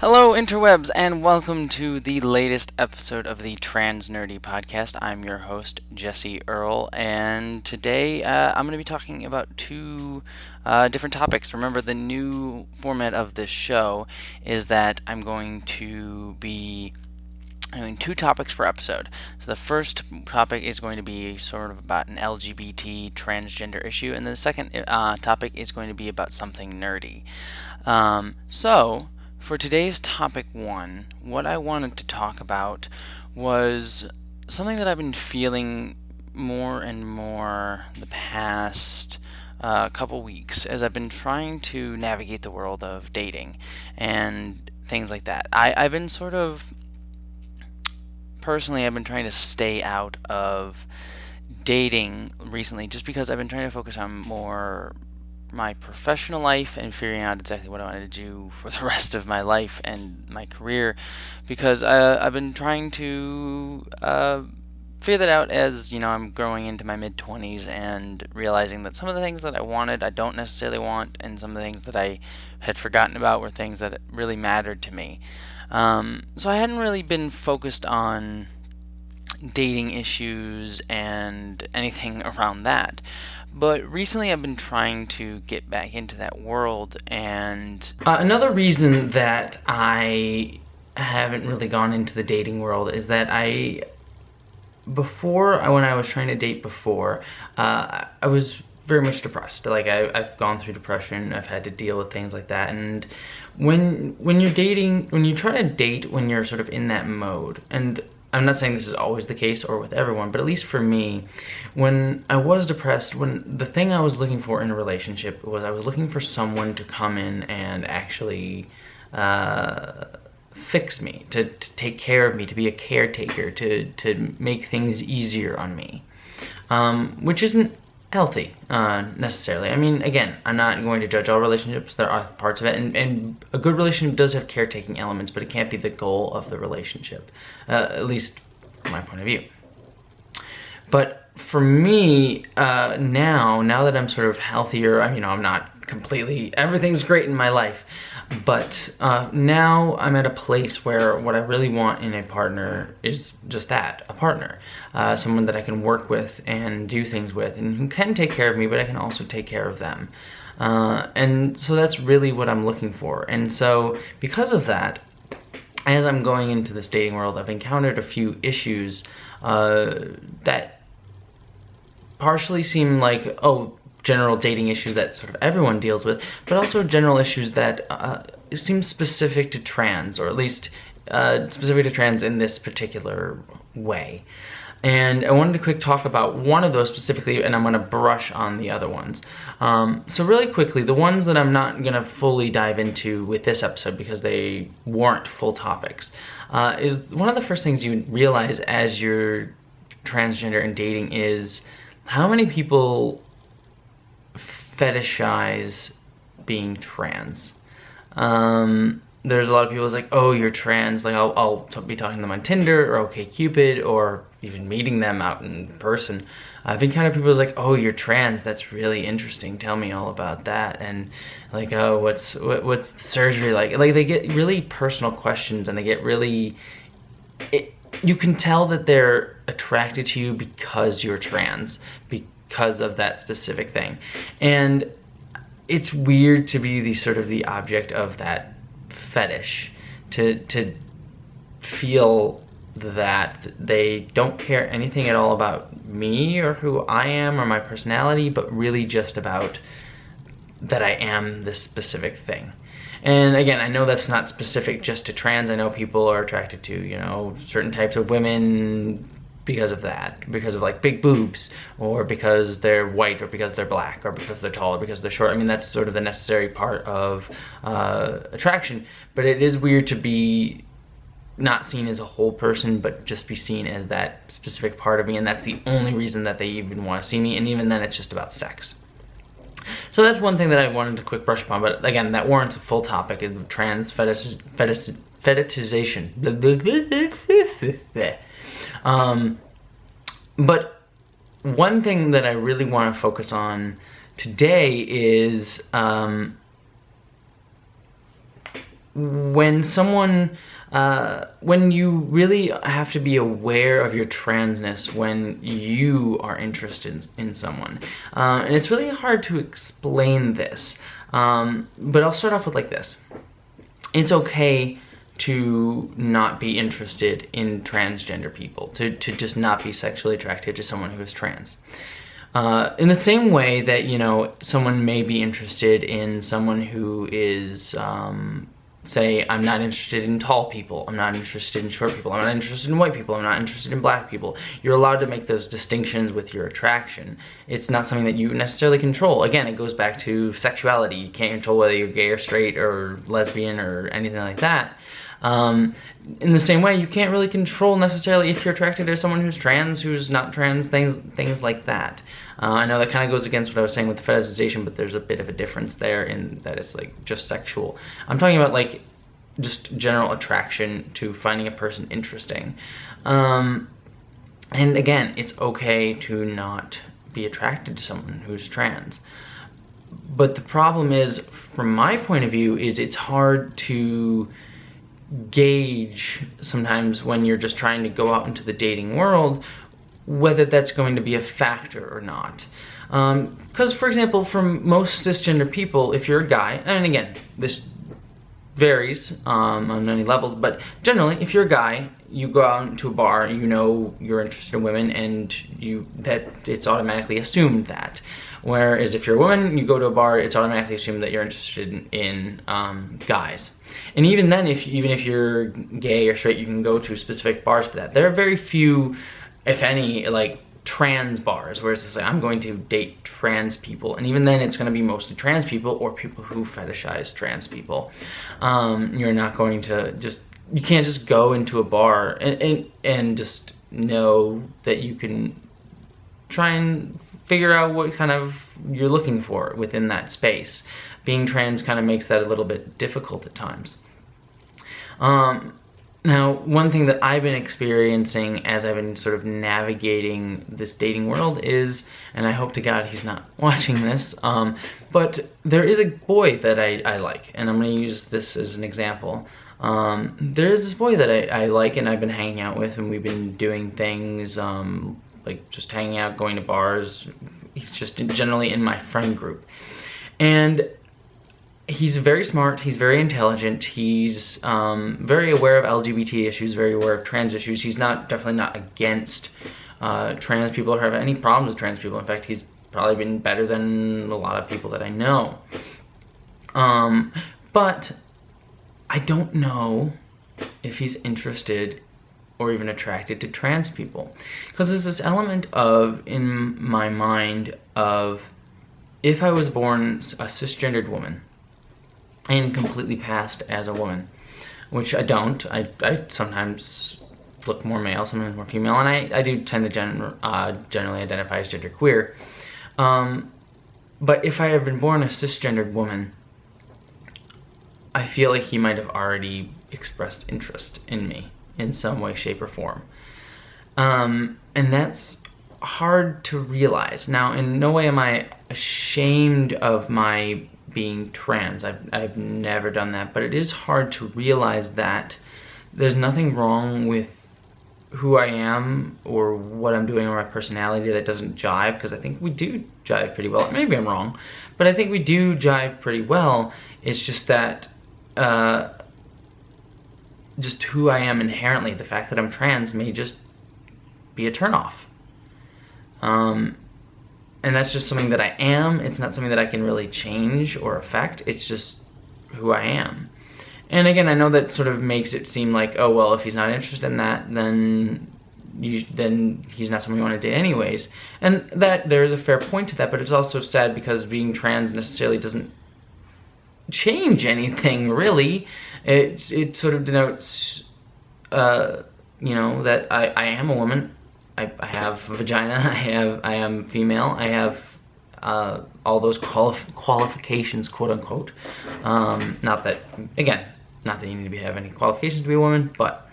Hello, interwebs, and welcome to the latest episode of the Transnerdy podcast. I'm your host, Jessie Earl, and today I'm going to be talking about two different topics. Remember, the new format of this show is that I'm going to be doing two topics per episode. So the first topic is going to be sort of about an LGBT transgender issue, and the second topic is going to be about something nerdy. For today's topic one, what I wanted to talk about was something that I've been feeling more and more the past couple weeks as I've been trying to navigate the world of dating and things like that. I've been sort of personally, I've been trying to stay out of dating recently just because I've been trying to focus on more my professional life and figuring out exactly what I wanted to do for the rest of my life and my career, because I've been trying to figure that out as I'm growing into my mid-20s and realizing that some of the things that I wanted I don't necessarily want, and some of the things that I had forgotten about were things that really mattered to me. So I hadn't really been focused on dating issues and anything around that. But recently I've been trying to get back into that world, and another reason that I haven't really gone into the dating world is that when I was trying to date before, I was very much depressed. Like I've gone through depression, I've had to deal with things like that, and when you're dating, when you try to date when you're sort of in that mode, and I'm not saying this is always the case or with everyone, but at least for me, when I was depressed, when the thing I was looking for in a relationship was I was looking for someone to come in and actually fix me, to take care of me, to be a caretaker, to make things easier on me, which isn't healthy necessarily. I mean, again, I'm not going to judge all relationships. There are parts of it, and a good relationship does have caretaking elements, but it can't be the goal of the relationship, at least from my point of view. But for me, now that I'm sort of healthier, I'm not completely, everything's great in my life, but now I'm at a place where what I really want in a partner is just that, a partner. Someone that I can work with and do things with, and who can take care of me, but I can also take care of them. And so that's really what I'm looking for. And so because of that, as I'm going into this dating world, I've encountered a few issues that partially seem like, general dating issues that sort of everyone deals with, but also general issues that seem specific to trans, or at least specific to trans in this particular way. And I wanted to quick talk about one of those specifically, and I'm going to brush on the other ones. So really quickly, the ones that I'm not going to fully dive into with this episode because they warrant full topics, is one of the first things you realize as you're transgender and dating is how many people fetishize being trans. There's a lot of people who's like, oh, you're trans. Like I'll be talking to them on Tinder or OkCupid, or even meeting them out in person. I've been kind of people who's like, oh, you're trans. That's really interesting. Tell me all about that. And like, oh, what's the surgery like? Like they get really personal questions, and they get really. You can tell that they're attracted to you because you're trans, because of that specific thing. And it's weird to be the object of that fetish, to feel that they don't care anything at all about me or who I am or my personality, but really just about that I am this specific thing. And again, I know that's not specific just to trans. I know people are attracted to, certain types of women because of that, because of like big boobs, or because they're white, or because they're black, or because they're tall, or because they're short. I mean, that's sort of the necessary part of attraction, but it is weird to be not seen as a whole person, but just be seen as that specific part of me, and that's the only reason that they even want to see me, and even then it's just about sex. So that's one thing that I wanted to quick brush upon, but again, that warrants a full topic of trans fetishization. But one thing that I really want to focus on today is when someone, when you really have to be aware of your transness when you are interested in someone. And it's really hard to explain this, but I'll start off with like this. It's okay to not be interested in transgender people, to just not be sexually attracted to someone who is trans. In the same way that, you know, someone may be interested in someone who is, say, I'm not interested in tall people, I'm not interested in short people, I'm not interested in white people, I'm not interested in black people. You're allowed to make those distinctions with your attraction. It's not something that you necessarily control. Again, it goes back to sexuality. You can't control whether you're gay or straight or lesbian or anything like that. In the same way, you can't really control necessarily if you're attracted to someone who's trans, who's not trans, things like that. I know that kind of goes against what I was saying with the fetishization, but there's a bit of a difference there in that it's like just sexual. I'm talking about like just general attraction to finding a person interesting. And again, it's okay to not be attracted to someone who's trans. But the problem is, from my point of view, is it's hard to gauge sometimes when you're just trying to go out into the dating world whether that's going to be a factor or not. Because, for example, for most cisgender people, if you're a guy, and again, this varies on many levels, but generally, if you're a guy, you go out into a bar, you know you're interested in women, and that it's automatically assumed that. Whereas if you're a woman, you go to a bar, it's automatically assumed that you're interested in guys. And even then, even if you're gay or straight, you can go to specific bars for that. There are very few, if any, like trans bars where it's just like, I'm going to date trans people, and even then it's going to be mostly trans people or people who fetishize trans people. You're not going to you can't just go into a bar and just know that you can try and figure out what kind of you're looking for within that space. Being trans kind of makes that a little bit difficult at times. Now, one thing that I've been experiencing as I've been sort of navigating this dating world is, and I hope to God he's not watching this, but there is a boy that I like, and I'm going to use this as an example. There is this boy that I like and I've been hanging out with, and we've been doing things, like just hanging out, going to bars. He's just generally in my friend group. And he's very smart, he's very intelligent, he's very aware of LGBT issues, very aware of trans issues. He's definitely not against trans people or have any problems with trans people. In fact, he's probably been better than a lot of people that I know. But I don't know if he's interested or even attracted to trans people. Because there's this element of, in my mind, of if I was born a cisgendered woman and completely passed as a woman, which I don't. I sometimes look more male, sometimes more female, and I do tend to generally identify as genderqueer. But if I had been born a cisgendered woman, I feel like he might have already expressed interest in me in some way, shape, or form. And that's hard to realize. Now, in no way am I ashamed of my being trans. I've never done that, but it is hard to realize that there's nothing wrong with who I am or what I'm doing or my personality that doesn't jive, because I think we do jive pretty well. Maybe I'm wrong, but I think we do jive pretty well. It's just that just who I am inherently, the fact that I'm trans may just be a turnoff. And that's just something that I am. It's not something that I can really change or affect. It's just who I am. And again, I know that sort of makes it seem like, oh, well, if he's not interested in that, then he's not someone you want to date anyways. And that there is a fair point to that, but it's also sad because being trans necessarily doesn't change anything, really. It sort of denotes, you know, that I am a woman. I have a vagina, I am female, I have all those qualifications, quote unquote. Not that you need to have any qualifications to be a woman, but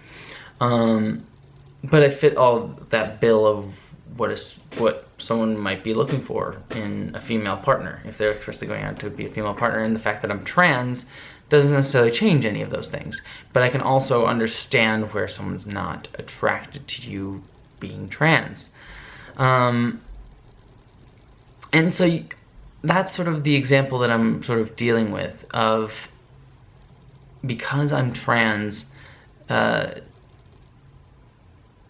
I fit all that bill of what someone might be looking for in a female partner if they're expressly going out to be a female partner. And the fact that I'm trans doesn't necessarily change any of those things. But I can also understand where someone's not attracted to you being trans. And so that's sort of the example that I'm sort of dealing with of, because I'm trans, how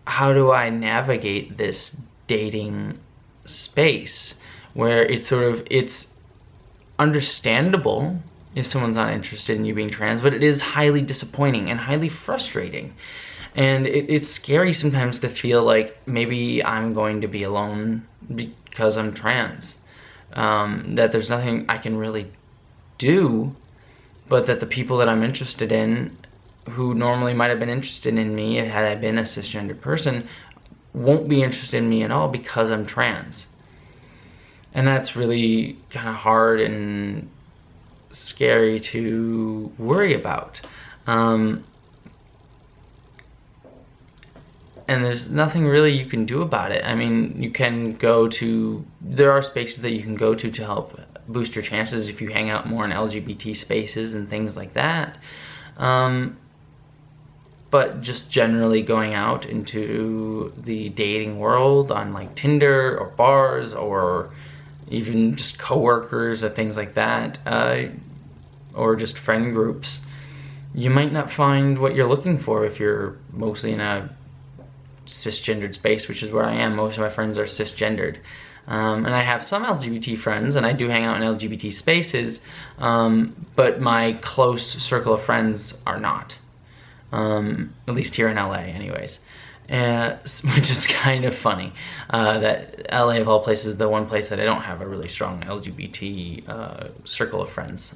do I navigate this dating space where it's understandable if someone's not interested in you being trans, but it is highly disappointing and highly frustrating. And it's scary sometimes to feel like maybe I'm going to be alone because I'm trans. That there's nothing I can really do, but that the people that I'm interested in, who normally might have been interested in me had I been a cisgender person, won't be interested in me at all because I'm trans. And that's really kind of hard and scary to worry about. And there's nothing really you can do about it. I mean, there are spaces that you can go to help boost your chances if you hang out more in LGBT spaces and things like that. But just generally going out into the dating world on like Tinder or bars or even just coworkers or things like that, or just friend groups, you might not find what you're looking for if you're mostly in a cisgendered space, which is where I am. Most of my friends are cisgendered. And I have some LGBT friends, and I do hang out in LGBT spaces, but my close circle of friends are not. At least here in LA anyways. Which is kind of funny, that LA of all places is the one place that I don't have a really strong LGBT circle of friends.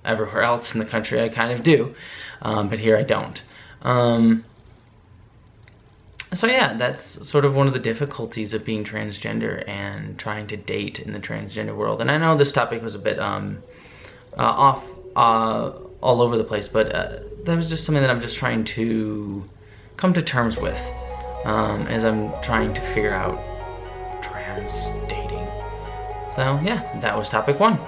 Everywhere else in the country I kind of do, but here I don't. So yeah, that's sort of one of the difficulties of being transgender and trying to date in the transgender world. And I know this topic was a bit off all over the place, but that was just something that I'm just trying to come to terms with as I'm trying to figure out trans dating. So yeah, that was topic 1.